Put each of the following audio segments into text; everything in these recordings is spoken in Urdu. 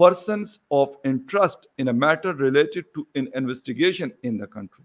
persons of interest in a matter related to an investigation in the country।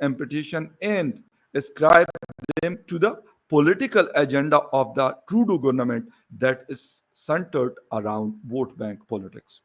imputation and ascribe them to the political agenda of the Trudeau government that is centered around vote bank politics।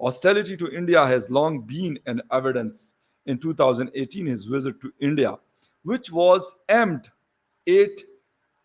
hostility to India has long been an evidence in 2018 his visit to India, which was aimed at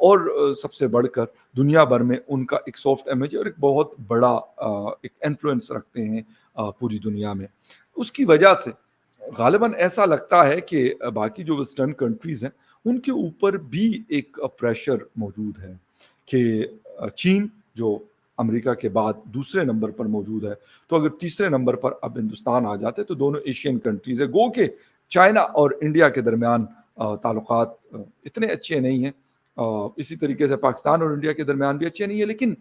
اور سب سے بڑھ کر دنیا بھر میں ان کا ایک سافٹ امیج ہے اور ایک بہت بڑا ایک انفلوئنس رکھتے ہیں پوری دنیا میں. اس کی وجہ سے غالباً ایسا لگتا ہے کہ باقی جو ویسٹرن کنٹریز ہیں ان کے اوپر بھی ایک پریشر موجود ہے کہ چین جو امریکہ کے بعد دوسرے نمبر پر موجود ہے، تو اگر تیسرے نمبر پر اب ہندوستان آ جاتے تو دونوں ایشین کنٹریز ہے. گو کہ چائنا اور انڈیا کے درمیان تعلقات اتنے اچھے نہیں ہیں، اسی طریقے سے پاکستان اور انڈیا کے درمیان بھی اچھے نہیں ہیں، لیکن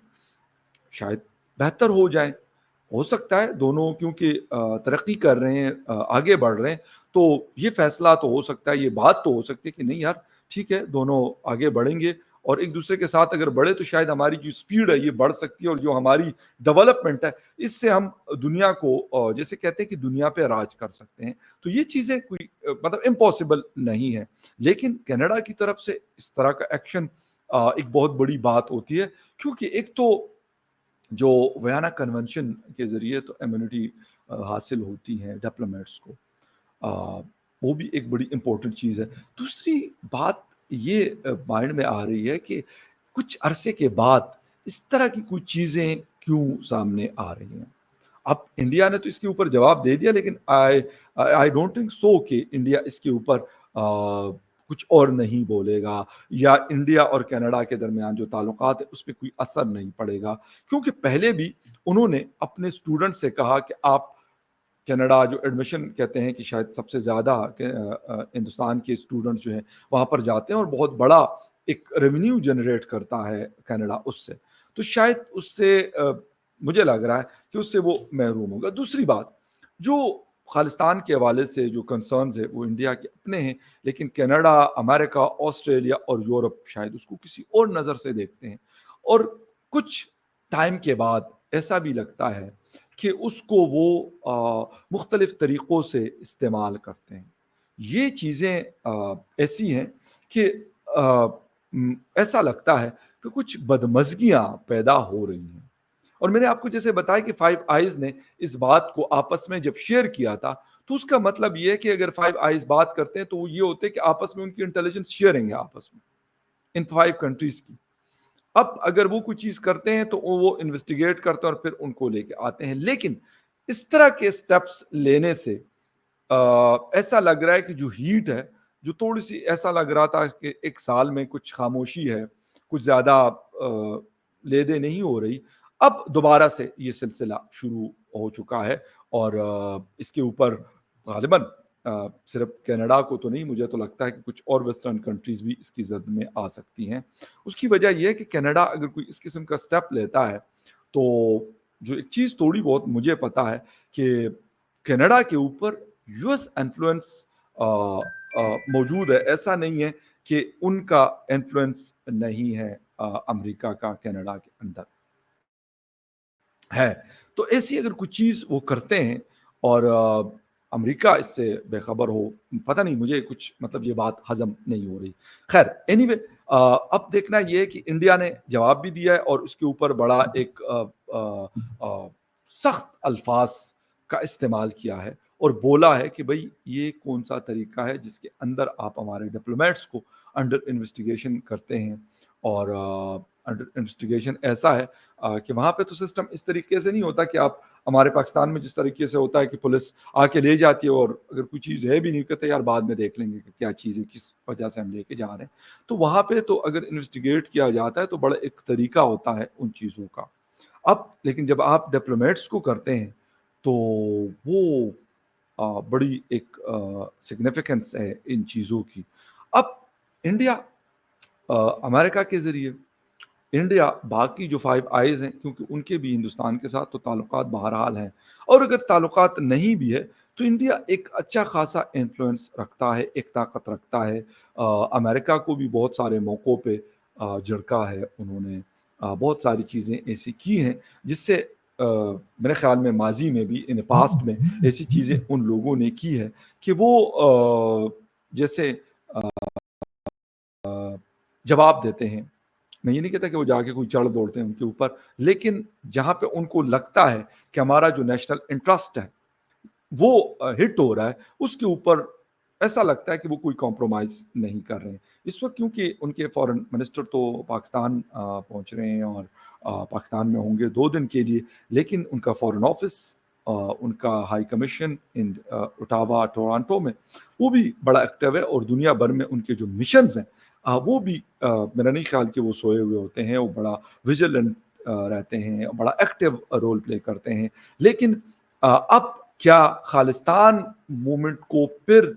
شاید بہتر ہو جائیں. ہو سکتا ہے دونوں کیونکہ ترقی کر رہے ہیں، آگے بڑھ رہے ہیں، تو یہ فیصلہ تو ہو سکتا ہے، یہ بات تو ہو سکتی ہے کہ نہیں یار ٹھیک ہے دونوں آگے بڑھیں گے، اور ایک دوسرے کے ساتھ اگر بڑھے تو شاید ہماری جو سپیڈ ہے یہ بڑھ سکتی ہے، اور جو ہماری ڈیولپمنٹ ہے اس سے ہم دنیا کو جیسے کہتے ہیں کہ دنیا پہ راج کر سکتے ہیں. تو یہ چیزیں کوئی مطلب امپاسبل نہیں ہے، لیکن کینیڈا کی طرف سے اس طرح کا ایکشن ایک بہت بڑی بات ہوتی ہے، کیونکہ ایک تو جو ویانا کنونشن کے ذریعے تو امیونٹی حاصل ہوتی ہے ڈپلومیٹس کو، وہ بھی ایک بڑی امپورٹنٹ چیز ہے. دوسری بات یہ مائنڈ میں آ رہی ہے کہ کچھ عرصے کے بعد اس طرح کی کچھ چیزیں کیوں سامنے آ رہی ہیں. اب انڈیا نے تو اس کے اوپر جواب دے دیا، لیکن آئی ڈونٹ تھنک سو کہ انڈیا اس کے اوپر کچھ اور نہیں بولے گا، یا انڈیا اور کینیڈا کے درمیان جو تعلقات ہیں اس پہ کوئی اثر نہیں پڑے گا، کیونکہ پہلے بھی انہوں نے اپنے اسٹوڈنٹ سے کہا کہ آپ کینیڈا جو ایڈمیشن کہتے ہیں کہ شاید سب سے زیادہ ہندوستان کے اسٹوڈنٹ جو ہیں وہاں پر جاتے ہیں، اور بہت بڑا ایک ریونیو جنریٹ کرتا ہے کینیڈا اس سے، تو شاید اس سے مجھے لگ رہا ہے کہ اس سے وہ محروم ہوگا. دوسری بات جو خالستان کے حوالے سے جو کنسرنز ہے وہ انڈیا کے اپنے ہیں، لیکن کینیڈا، امریکہ، آسٹریلیا اور یورپ شاید اس کو کسی اور نظر سے دیکھتے ہیں، اور کچھ ٹائم کے بعد ایسا بھی لگتا ہے کہ اس کو وہ مختلف طریقوں سے استعمال کرتے ہیں. یہ چیزیں ایسی ہیں کہ ایسا لگتا ہے کہ کچھ بدمزگیاں پیدا ہو رہی ہیں. اور میں نے آپ کو جیسے بتایا کہ فائیو آئیز نے اس بات کو آپس میں جب شیئر کیا تھا، تو اس کا مطلب یہ ہے کہ اگر فائیو آئیز بات کرتے ہیں تو وہ یہ ہوتے ہیں کہ آپس میں ان کی انٹیلیجنس شیئرنگ ہے آپس میں ان فائیو کنٹریز کی. اب اگر وہ کوئی چیز کرتے ہیں تو وہ انویسٹیگیٹ کرتے ہیں اور پھر ان کو لے کے آتے ہیں. لیکن اس طرح کے سٹیپس لینے سے ایسا لگ رہا ہے کہ جو ہیٹ ہے، جو تھوڑی سی ایسا لگ رہا تھا کہ ایک سال میں کچھ خاموشی ہے، کچھ زیادہ لے دے نہیں ہو رہی، اب دوبارہ سے یہ سلسلہ شروع ہو چکا ہے. اور اس کے اوپر غالباً صرف کینیڈا کو تو نہیں، مجھے تو لگتا ہے کہ کچھ اور ویسٹرن کنٹریز بھی اس کی زد میں آ سکتی ہیں. اس کی وجہ یہ ہے کہ کینیڈا اگر کوئی اس قسم کا سٹیپ لیتا ہے تو جو ایک چیز تھوڑی بہت مجھے پتا ہے کہ کینیڈا کے اوپر یو ایس انفلوئنس موجود ہے. ایسا نہیں ہے کہ ان کا انفلوئنس نہیں ہے امریکہ کا کینیڈا کے اندر ہے. تو ایسی اگر کچھ چیز وہ کرتے ہیں اور امریکہ اس سے بے خبر ہو، پتہ نہیں مجھے کچھ مطلب یہ بات ہضم نہیں ہو رہی. خیر اینی وے اب دیکھنا یہ ہے کہ انڈیا نے جواب بھی دیا ہے اور اس کے اوپر بڑا ایک سخت الفاظ کا استعمال کیا ہے اور بولا ہے کہ بھئی یہ کون سا طریقہ ہے جس کے اندر آپ ہمارے ڈپلومیٹس کو انڈر انویسٹیگیشن کرتے ہیں. اور انڈر انویسٹیگیشن ایسا ہے کہ وہاں پہ تو سسٹم اس طریقے سے نہیں ہوتا کہ آپ ہمارے پاکستان میں جس طریقے سے ہوتا ہے کہ پولیس آ کے لے جاتی ہے اور اگر کوئی چیز ہے بھی نہیں کہتے یار بعد میں دیکھ لیں گے کہ کیا چیز ہے، کس وجہ سے ہم لے کے جا رہے ہیں. تو وہاں پہ تو اگر انویسٹیگیٹ کیا جاتا ہے تو بڑا ایک طریقہ ہوتا ہے ان چیزوں کا. اب لیکن جب آپ ڈپلومیٹس کو کرتے ہیں تو وہ بڑی ایک سگنیفیکنس ہے ان چیزوں کی. اب انڈیا امریکہ کے ذریعے، انڈیا باقی جو فائیو آئیز ہیں کیونکہ ان کے بھی ہندوستان کے ساتھ تو تعلقات بہرحال ہیں، اور اگر تعلقات نہیں بھی ہے تو انڈیا ایک اچھا خاصا انفلوئنس رکھتا ہے، ایک طاقت رکھتا ہے. امریکہ کو بھی بہت سارے موقعوں پہ جھڑکا ہے، انہوں نے بہت ساری چیزیں ایسی کی ہیں جس سے میرے خیال میں ماضی میں بھی ان پاسٹ میں ایسی چیزیں ان لوگوں نے کی ہے کہ وہ جیسے جواب دیتے ہیں. میں یہ نہیں کہتا کہ وہ جا کے کوئی چڑھ دوڑتے ہیں ان کے اوپر، لیکن جہاں پہ ان کو لگتا ہے کہ ہمارا جو نیشنل انٹرسٹ ہے وہ ہٹ ہو رہا ہے اس کے اوپر ایسا لگتا ہے کہ وہ کوئی کمپرومائز نہیں کر رہے ہیں اس وقت، کیونکہ ان کے فارن منسٹر تو پاکستان پہنچ رہے ہیں اور پاکستان میں ہوں گے 2 دن کے لیے، لیکن ان کا فارن آفس، ان کا ہائی کمیشن ان اٹاوا ٹورانٹو میں وہ بھی بڑا ایکٹیو ہے، اور دنیا بھر میں ان کے جو مشنز ہیں وہ بھی میرا نہیں خیال کہ وہ سوئے ہوئے ہوتے ہیں، وہ بڑا ویجیلنٹ رہتے ہیں، بڑا ایکٹیو رول پلے کرتے ہیں۔ لیکن اب کیا خالستان موومنٹ کو پھر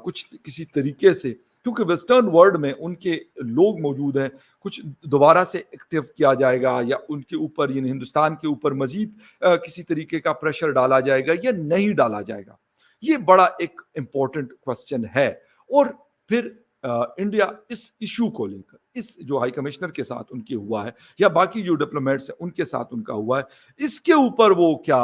کچھ کسی طریقے سے، کیونکہ ویسٹرن ورلڈ میں ان کے لوگ موجود ہیں، کچھ دوبارہ سے ایکٹیو کیا جائے گا، یا ان کے اوپر یعنی ہندوستان کے اوپر مزید کسی طریقے کا پریشر ڈالا جائے گا یا نہیں ڈالا جائے گا؟ یہ بڑا ایک امپورٹنٹ کوسچن ہے۔ اور پھر انڈیا اس ایشو کو لے کر، اس جو ہائی کمشنر کے ساتھ ان کے ہوا ہے یا باقی جو ڈپلومیٹس ہیں ان کے ساتھ ان کا ہوا ہے، اس کے اوپر وہ کیا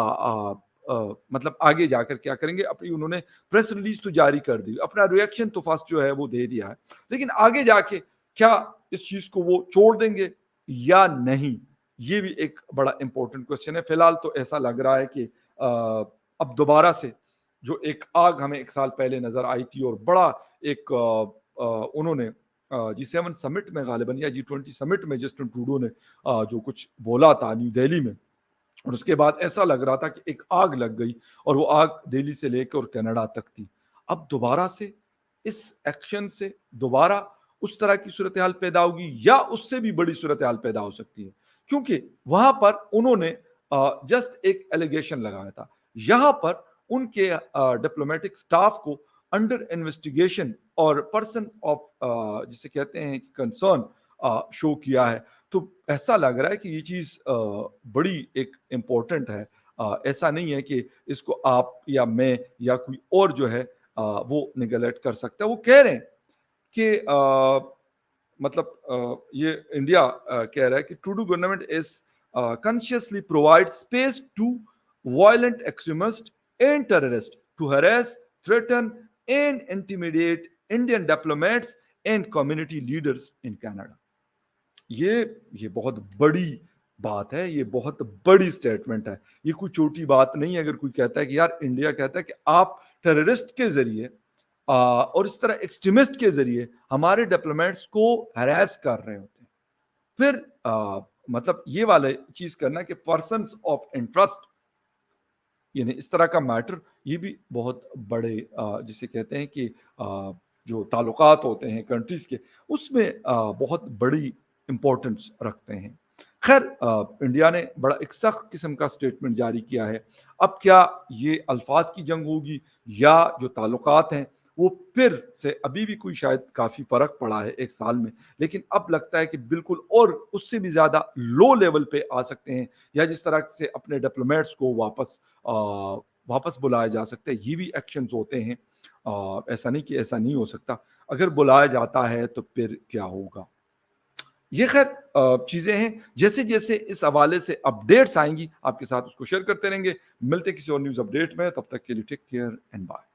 مطلب آگے جا کر کیا کریں گے؟ اپنی انہوں نے پریس ریلیز تو جاری کر دی، اپنا ریئیکشن تو فرسٹ جو ہے وہ دے دیا ہے، لیکن آگے جا کے کیا اس چیز کو وہ چھوڑ دیں گے یا نہیں، یہ بھی ایک بڑا امپورٹنٹ کوسچن ہے۔ فی الحال تو ایسا لگ رہا ہے کہ اب دوبارہ سے جو ایک آگ ہمیں 1 سال پہلے نظر آئی تھی، اور بڑا ایک انہوں نے G7 سمٹ میں غالباً یا G20 سمٹ میں جسٹن ٹروڈو نے جو کچھ بولا تھا نیو دہلی میں، اور اس کے بعد ایسا لگ رہا تھا کہ ایک آگ لگ گئی، اور وہ آگ دہلی سے لے کر کینیڈا تک تھی۔ اب دوبارہ سے اس ایکشن سے دوبارہ اس طرح کی صورتحال پیدا ہوگی، یا اس سے بھی بڑی صورتحال پیدا ہو سکتی ہے، کیونکہ وہاں پر انہوں نے جسٹ ایک ایلیگیشن لگایا تھا، یہاں پر ان کے ڈپلومیٹک سٹاف کو انڈر انویسٹیگیشن اور پرسن آف جسے کہتے ہیں کنسرن شو کیا ہے۔ تو ایسا لگ رہا ہے کہ یہ چیز بڑی ایک امپورٹنٹ ہے۔ ایسا نہیں ہے کہ اس کو آپ یا میں یا کوئی اور جو ہے وہ نیگلیکٹ کر سکتا ہے۔ وہ کہہ رہے ہیں کہ مطلب یہ انڈیا کہہ رہا ہے کہ Trudeau government is consciously provide space to violent extremists and terrorists to harass, threaten and intimidate Indian diplomats and community leaders in Canada۔ یہ بہت بڑی بات ہے، یہ بہت بڑی سٹیٹمنٹ ہے، یہ کوئی چھوٹی بات نہیں ہے۔ اگر کوئی کہتا ہے کہ یار انڈیا کہتا ہے کہ آپ ٹیررسٹ کے ذریعے اور اس طرح ایکسٹریمسٹ کے ذریعے ہمارے ڈپلومیٹس کو ہراس کر رہے ہوتے ہیں، پھر مطلب یہ والا چیز کرنا کہ پرسنس آف انٹرسٹ، یعنی اس طرح کا میٹر، یہ بھی بہت بڑے جسے کہتے ہیں کہ جو تعلقات ہوتے ہیں کنٹریز کے، اس میں بہت بڑی امپورٹنس رکھتے ہیں۔ خیر انڈیا نے بڑا ایک سخت قسم کا سٹیٹمنٹ جاری کیا ہے۔ اب کیا یہ الفاظ کی جنگ ہوگی یا جو تعلقات ہیں وہ پھر سے، ابھی بھی کوئی شاید کافی فرق پڑا ہے 1 سال میں، لیکن اب لگتا ہے کہ بالکل اور اس سے بھی زیادہ لو لیول پہ آ سکتے ہیں، یا جس طرح سے اپنے ڈپلومیٹس کو واپس بلایا جا سکتا ہے، یہ بھی ایکشنز ہوتے ہیں۔ ایسا نہیں کہ ایسا نہیں ہو سکتا، اگر بلایا جاتا ہے تو پھر کیا ہوگا؟ یہ خیر چیزیں ہیں، جیسے جیسے اس حوالے سے اپڈیٹس آئیں گی آپ کے ساتھ اس کو شیئر کرتے رہیں گے۔ ملتے کسی اور نیوز اپڈیٹ میں، تب تک کے لیے ٹیک کیئر اینڈ بائے۔